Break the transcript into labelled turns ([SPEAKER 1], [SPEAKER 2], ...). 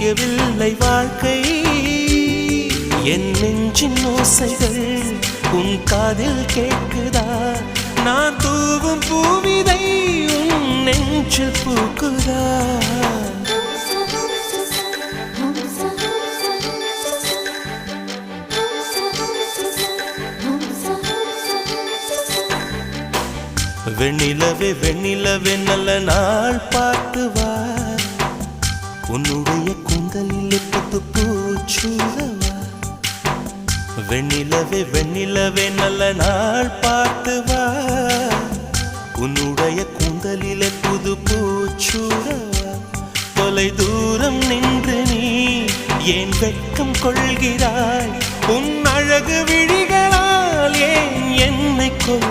[SPEAKER 1] புரியவில்லை வாழ்க்கை என் நெஞ்சின் ஓசைகள் உன் காதில் கேட்குதா நான் தூவும் பூவிதை உன் நெஞ்சில் பூக்குதா வெண்ணிலவே வெண்ணிலவே நல்ல நாள் பார்த்து வா உன்னுடைய கூந்தலில் புத்து பூச்சூடவா வெண்ணிலவே வெண்ணிலவே நல்ல நாள் பார்த்து வா உன்னுடைய கூந்தலில் புது பூச்சூடவா தொலை தூரம் நின்று நீ ஏன் வெட்கம் கொள்கிறாய் உன் அழகு விழிகளால் ஏன் என்னை கொள்